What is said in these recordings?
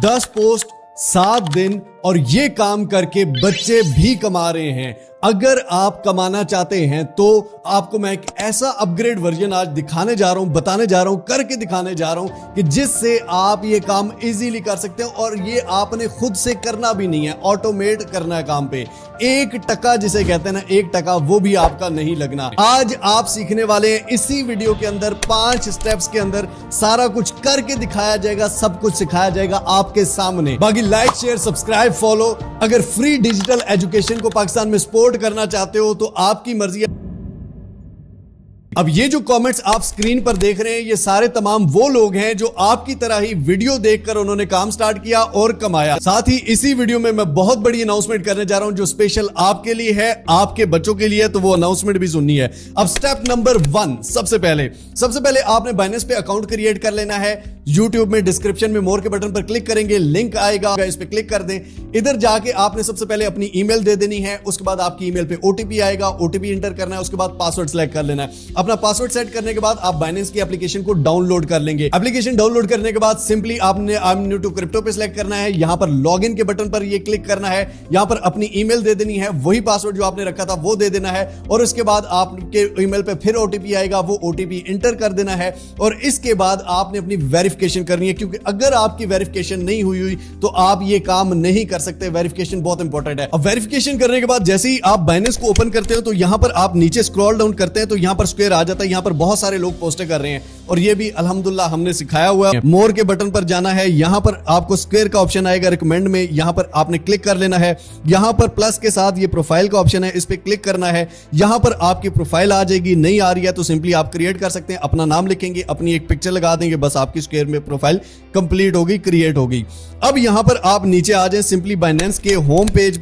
10 post 7 दिन और ये काम करके बच्चे भी कमा रहे हैं। अगर आप कमाना चाहते हैं तो आपको मैं एक ऐसा अपग्रेड वर्जन आज दिखाने जा रहा हूं, बताने जा रहा हूं, करके दिखाने जा रहा हूं कि जिससे आप ये काम इजीली कर सकते हो और ये आपने खुद से करना भी नहीं है, ऑटोमेट करना है काम पे। 1 टका जिसे कहते हैं ना, 1 टका वो भी आपका नहीं लगना। आज आप सीखने वाले हैं इसी वीडियो के अंदर 5 स्टेप्स के अंदर सारा कुछ करके दिखाया जाएगा, सब कुछ सिखाया जाएगा आपके सामने। बाकी लाइक शेयर सब्सक्राइब फॉलो। अगर फ्री डिजिटल एजुकेशन को पाकिस्तान में सपोर्ट करना चाहते हो तो आपकी मर्जी है। अब ये जो कमेंट्स आप स्क्रीन पर देख रहे हैं ये सारे तमाम वो लोग हैं जो आपकी तरह ही वीडियो देखकर उन्होंने काम स्टार्ट किया और कमाया। साथ ही इसी वीडियो में मैं बहुत बड़ी अनाउंसमेंट करने जा रहा हूं जो स्पेशल आपके लिए है, आपके बच्चों के लिए, तो वो अनाउंसमेंट भी सुननी है। अब स्टेप नंबर 1, सबसे पहले आपने बाइनेंस पे अकाउंट क्रिएट कर लेना है। यूट्यूब में डिस्क्रिप्शन में मोर के बटन पर क्लिक करेंगे, लिंक आएगा, इस पे क्लिक कर दें। इधर जाके आपने सबसे पहले अपनी ईमेल दे देनी है, उसके बाद आपकी ईमेल पे ओटीपी आएगा, ओटीपी इंटर करना है, उसके बाद पासवर्ड सेलेक्ट कर लेना है। अपना पासवर्ड सेट करने के बाद आप बाइनेंस की एप्लीकेशन को डाउनलोड कर लेंगे। एप्लीकेशन डाउनलोड करने के बाद सिंपली आपने I am new to crypto पे सिलेक्ट करना है, यहां पर लॉगिन के बटन पर ये क्लिक करना है, यहां पर अपनी ईमेल दे देनी है, वही पासवर्ड जो आपने रखा था वो दे देना है और उसके बाद आपके ईमेल पे फिर ओटीपी आएगा, वो ओटीपी इंटर कर देना है और इसके बाद आपने अपनी वेरिफिकेशन करनी है, क्योंकि अगर आपकी वेरिफिकेशन नहीं हुई तो आप ये काम नहीं कर सकते। वेरिफिकेशन बहुत इंपॉर्टेंट है। अब वेरिफिकेशन करने के बाद जैसे ही आप बाइनेंस को ओपन करते हो तो यहां पर आप नीचे स्क्रॉल डाउन करते हैं तो यहां पर स्क्वायर आ जाता है। यहां पर बहुत सारे लोग पोस्टें कर रहे हैं और ये भी अल्हम्दुलिल्लाह हमने सिखाया हुआ है। मोर के बटन पर जाना है, यहां पर आपको स्क्वायर का ऑप्शन आएगा रिकमेंड में, यहां पर आपने क्लिक कर लेना है। यहां पर प्लस के साथ ये प्रोफाइल का ऑप्शन है, इस पे क्लिक करना है। यहां पर आपकी प्रोफाइल आ जाएगी, नहीं आ रही है तो सिंपली आप क्रिएट कर सकते हैं। अपना नाम लिखेंगे, अपनी एक पिक्चर लगा देंगे, बस आपकी स्क्वायर में प्रोफाइल कंप्लीट होगी, क्रिएट होगी। अब यहां पर आप नीचे आ जाएं सिंपली बाइनेंस के होम पेज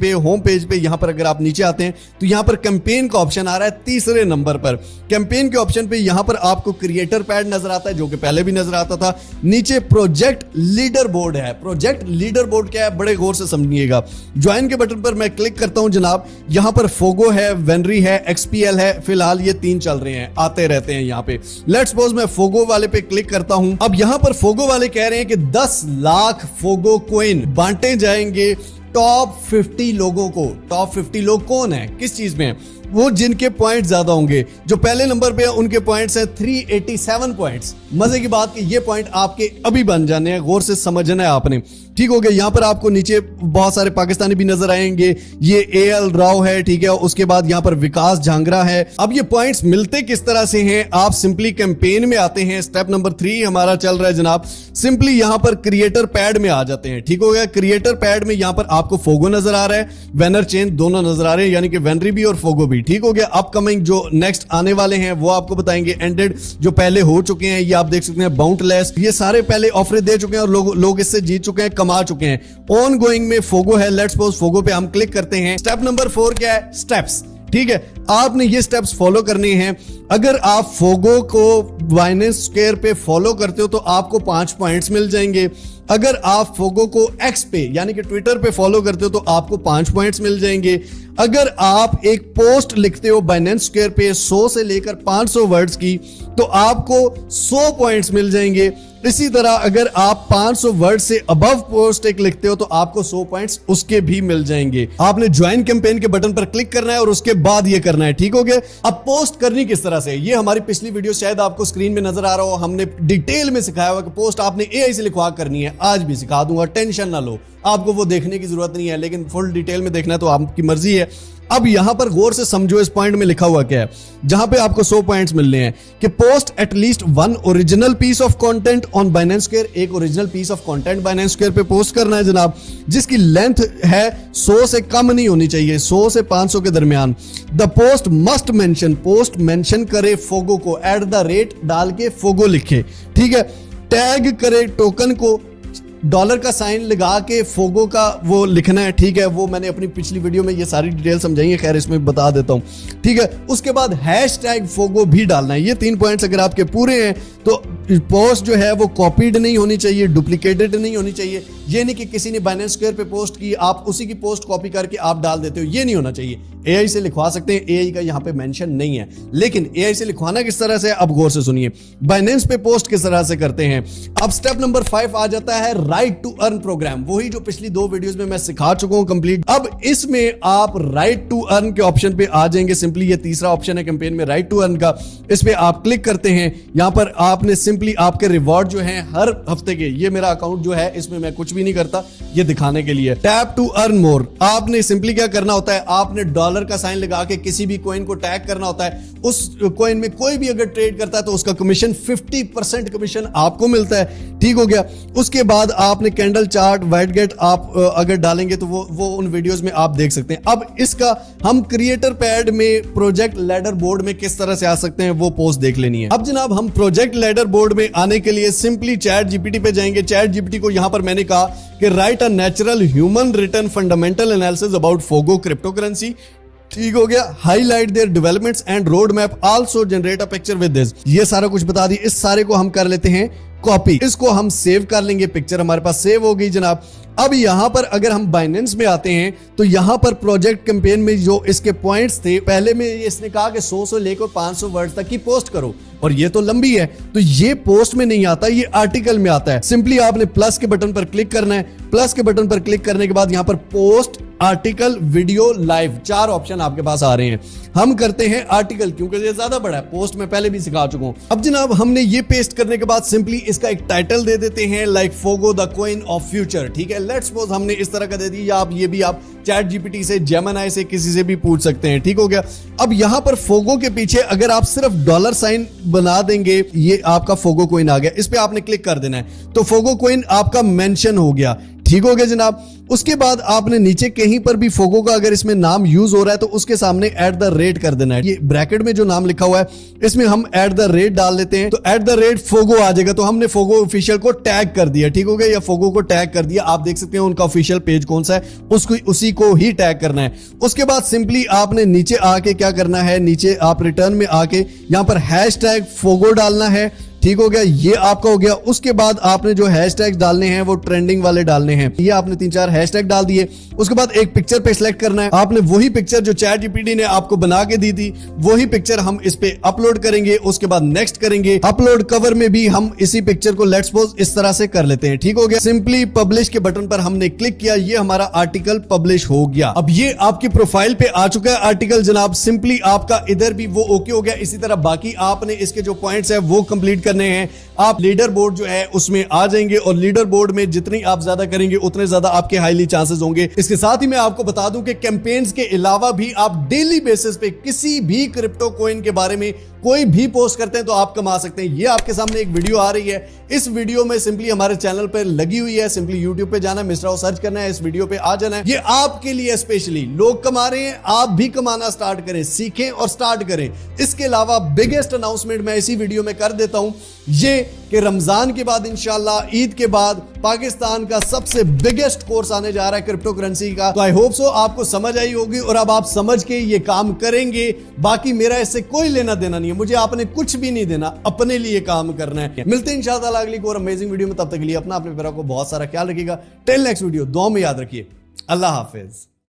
पे यहां पर अगर आप नीचे आते हैं तो यहां पर कैंपेन का ऑप्शन आ रहा है तीसरे नंबर पर। कैंपेन के ऑप्शन पे यहां पर आपको क्रिएटर पैड नजर आता है जो कि पहले भी नजर आता था। नीचे प्रोजेक्ट लीडर बोर्ड है। प्रोजेक्ट लीडर बोर्ड क्या है, बड़े गौर से समझिएगा। ज्वाइन के बटन पर मैं क्लिक करता हूं जनाब, यहां पर फोगो है, वेनरी है, एक्सपीएल है, फिलहाल ये 3 चल रहे हैं, आते रहते हैं यहां पे। लेट्स सपोज मैं फोगो वाले पे क्लिक करता हूं। अब यहां पर फोगो वाले कह रहे हैं कि 10 लाख फोगो कॉइन बांटे जाएंगे टॉप 50 लोगों को। टॉप 50 लोग कौन है, किस चीज में? वो जिनके पॉइंट ज्यादा होंगे। जो पहले नंबर पे है उनके पॉइंट्स हैं 387 पॉइंट्स। मजे की बात कि ये पॉइंट आपके अभी बन जाने हैं, गौर से समझना है आपने। ठीक हो गया। यहां पर आपको नीचे बहुत सारे पाकिस्तानी भी नजर आएंगे, ये एएल राव है, ठीक है। उसके बाद यहां पर विकास झांगरा है। अब ये पॉइंट्स मिलते किस तरह से हैं, आप सिंपली कैंपेन में आते हैं। स्टेप नंबर 3 हमारा चल रहा है जनाब। सिंपली यहां पर क्रिएटर पैड में आ जाते हैं, ठीक हो गया। क्रिएटर पैड में यहां पर आपको फोगो नजर आ रहा है, वेनर चेन दोनों नजर आ रहे हैं, यानी कि वेनरी भी और फोगो भी, ठीक हो गया। अपकमिंग जो नेक्स्ट आने वाले हैं वो आपको बताएंगे। एंडेड जो पहले हो चुके हैं ये आप देख सकते हैं, बाउंटलेस, ये सारे पहले ऑफर दे चुके हैं और लोग इससे जीत चुके हैं, कमा चुके हैं। ऑन गोइंग में फोगो है। लेट्स सपोज फोगो पे हम क्लिक करते हैं। स्टेप नंबर 4 क्या है, स्टेप्स, ठीक है। आपने ये स्टेप्स फॉलो करने हैं। अगर आप फोगो को बाइनेंस स्क्वायर पे फॉलो करते हो तो आपको 5 पॉइंट्स मिल जाएंगे। अगर आप फोगो को एक्स पे यानी कि ट्विटर पे फॉलो करते हो तो आपको 5 पॉइंट्स मिल जाएंगे। अगर आप एक पोस्ट लिखते हो बाइनेंस स्क्वायर पे 100 से लेकर 500 वर्ड्स की तो आपको 100 पॉइंट्स मिल जाएंगे। इसी तरह अगर आप 500 वर्ड से अबव पोस्ट एक लिखते हो तो आपको 100 पॉइंट्स उसके भी मिल जाएंगे। आपने ज्वाइन कैंपेन के बटन पर क्लिक करना है और उसके बाद ये करना है, ठीक हो गया। अब पोस्ट करनी किस तरह से, ये हमारी पिछली वीडियो शायद आपको स्क्रीन में नजर आ रहा हो, हमने डिटेल में सिखाया हुआ कि पोस्ट आपने एआई से लिखवा करनी है। आज भी सिखा दूंगा, टेंशन ना लो, आपको वो देखने की जरूरत नहीं है, लेकिन फुल डिटेल में देखना है तो आपकी मर्जी है। अब यहां पर गौर से समझो इस पॉइंट में लिखा हुआ क्या है, जहां पे आपको 100 पॉइंट्स मिलने हैं कि post at least 1 original piece of content on Binance square. एक original piece of content Binance square पे पोस्ट करना है जनाब, जिसकी लेंथ है 100 से कम नहीं होनी चाहिए, 100 से 500 के दरमियान। The post must mention, post mention करे फोगो को, @ डाल के फोगो लिखे, ठीक है। टैग करे टोकन को, डॉलर का साइन लगा के फोगो का वो लिखना है, ठीक है। वो मैंने अपनी पिछली वीडियो में ये सारी डिटेल समझाई है, खैर इसमें बता देता हूं, ठीक है। उसके बाद हैशटैग फोगो भी डालना है। ये 3 पॉइंट्स अगर आपके पूरे हैं तो पोस्ट जो है वो कॉपीड नहीं होनी चाहिए, डुप्लीकेटेड नहीं होनी चाहिए। ये नहीं कि किसी ने बाइनेंस स्क्वायर पे पोस्ट की, आप उसी की पोस्ट कॉपी करके आप डाल देते हो, ये नहीं होना चाहिए। एआई से लिखवा सकते हैं, एआई का यहां पे मेंशन नहीं है, लेकिन एआई से लिखवाना किस तरह से, अब गौर से सुनिए। बाइनेंस पे पोस्ट किस तरह से करते हैं। अब स्टेप नंबर 5 आ जाता है राइट टू अर्न प्रोग्राम, वही जो पिछली 2 वीडियोस में मैं सिखा चुका हूं कंप्लीट। अब इसमें आप राइट टू अर्न के ऑप्शन पे आ जाएंगे। सिंपली ये तीसरा ऑप्शन है कैंपेन में राइट टू अर्न का, इस पे आप क्लिक करते हैं। यहां पर आपने सिंपली आपके रिवॉर्ड जो है हर हफ्ते के, ये मेरा अकाउंट जो है इसमें मैं कुछ भी नहीं करता, ये दिखाने के लिए टैप टू अर्न मोर। आपने सिंपली क्या करना होता है, आपने डॉलर का साइन लगा के किसी भी कॉइन को टैग करना होता है। उस कॉइन में कोई भी अगर ट्रेड करता है तो उसका कमीशन 50% कमीशन आपको मिलता है। ठीक हो गया। उसके बाद आपने कैंडल चार्ट, वाइट गेट आप अगर डालेंगे तो वो उन वीडियोस में आप देख सकते हैं। अब इसका हम क्रिएटर पैड में प्रोजेक्ट लैडर बोर्ड में किस तरह से आ सकते हैं वो पोस्ट देख लेनी है। अब जनाब हम प्रोजेक्ट लैडर बोर्ड में आने के लिए सिंपली चैट जीपीटी पे जाएंगे। चैट जीपीटी को यहां पर मैंने कहा कि write a natural human written fundamental analysis about Fogo cryptocurrency. ठीक हो गया। Highlight their developments and roadmap, also generate a picture with this. ये सारा कुछ बता दी। इस सारे को हम कर लेते हैं कॉपी, इसको हम सेव कर लेंगे। पिक्चर हमारे पास सेव हो गई जनाब। अब यहां पर अगर हम बाइनेंस में आते हैं तो यहां पर प्रोजेक्ट कैंपेन में जो इसके पॉइंट्स थे, पहले में इसने कहा कि 100 से लेकर 500 वर्ड तक की पोस्ट करो, और ये तो लंबी है, तो ये पोस्ट में नहीं आता, ये आर्टिकल में आता है। सिंपली आपने प्लस के बटन पर क्लिक करना है। प्लस के बटन पर क्लिक करने के बाद यहां पर post, article, video, live, 4 option आपके पास आ रहे हैं। हम करते हैं आर्टिकल क्योंकि ये ज्यादा बड़ा है, पोस्ट में पहले भी सिखा चुका हूं। अब जनाब हमने ये पेस्ट करने के बाद सिंपली इसका एक टाइटल दे देते हैं, like Fogo the coin of future. ठीक है, लेट्स सपोज हमने इस तरह का दे दिया। आप ये भी आप चैट जीपीटी से, जेमिनी से, किसी से भी पूछ सकते हैं। ठीक हो गया। अब यहां पर फोगो के पीछे अगर आप सिर्फ डॉलर साइन बना देंगे, ये आपका फोगो कॉइन आ गया। इस पे आपने क्लिक कर देना है तो फोगो कॉइन आपका मेंशन हो गया। ठीक हो गया जनाब। उसके बाद आपने नीचे कहीं पर भी फोगो का अगर इसमें नाम यूज हो रहा है तो उसके सामने @ कर देना है। ये ब्रैकेट में जो नाम लिखा हुआ है इसमें हम @ डाल लेते हैं तो @ फोगो आ जाएगा। तो हमने फोगो ऑफिशियल को टैग कर दिया। ठीक हो गया, या फोगो को टैग कर दिया। आप देख सकते हैं उनका ऑफिशियल पेज कौन सा है, उसको उसी को ही टैग करना है। उसके बाद सिंपली आपने नीचे आके क्या करना है, नीचे आप रिटर्न में आके यहां पर #फोगो डालना है। ठीक हो गया, ये आपका हो गया। उसके बाद आपने जो हैशटैग डालने हैं वो ट्रेंडिंग वाले डालने हैं। ये आपने 3-4 हैशटैग डाल दिए। उसके बाद एक पिक्चर पे सिलेक्ट करना है। आपने वही पिक्चर जो चैट जीपीटी ने आपको बना के दी थी, वही पिक्चर हम इस पे अपलोड करेंगे। उसके बाद नेक्स्ट करेंगे। अपलोड कवर में भी हम इसी पिक्चर को लेट्स सपोज इस तरह से कर लेते हैं। ठीक हो गया। सिंपली पब्लिश के बटन पर हमने क्लिक किया, ये हमारा आर्टिकल पब्लिश हो गया। अब ये आपकी प्रोफाइल पे आ चुका है आर्टिकल जनाब। सिंपली आपका इधर भी वो ओके हो गया। इसी तरह बाकी आपने इसके जो पॉइंट्स है वो कंप्लीट करने हैं। आप लीडर बोर्ड जो है उसमें आ जाएंगे और लीडर बोर्ड में जितनी आप ज्यादा करेंगे उतने ज्यादा आपके हाईली चांसेस होंगे। इसके साथ ही मैं आपको बता दूं कि कैंपेन्स के अलावा भी आप डेली बेसिस पे किसी भी क्रिप्टो कॉइन के बारे में कोई भी पोस्ट करते हैं तो आप कमा सकते हैं। ये आपके सामने एक वीडियो आ रही है। इस वीडियो में सिंपली हमारे चैनल पर लगी हुई है। सिंपली यूट्यूब पे जाना है, मिस्टर राव सर्च करना है, इस वीडियो पे आ जाना है। ये आपके लिए स्पेशली लोग कमा रहे हैं, आप भी कमाना स्टार्ट करें, सीखें और स्टार्ट करें। इसके अलावा बिगेस्ट अनाउंसमेंट मैं इसी वीडियो में कर देता हूं, ये कि रमजान के बाद इंशाल्लाह ईद के बाद पाकिस्तान का सबसे बिगेस्ट कोर्स आने जा रहा है क्रिप्टो करेंसी का। तो आई होप सो आपको समझ आई होगी और अब आप समझ के ये काम करेंगे। बाकी मेरा इससे कोई लेना देना नहीं है, मुझे आपने कुछ भी नहीं देना, अपने लिए काम करना है। मिलते हैं इंशाल्लाह अगली और अमेजिंग वीडियो में। तब तक के लिए अपना अपने पैरों को बहुत सारा ख्याल रखिएगा। टिल नेक्स्ट वीडियो, दुआ में याद रखिए। अल्लाह हाफिज।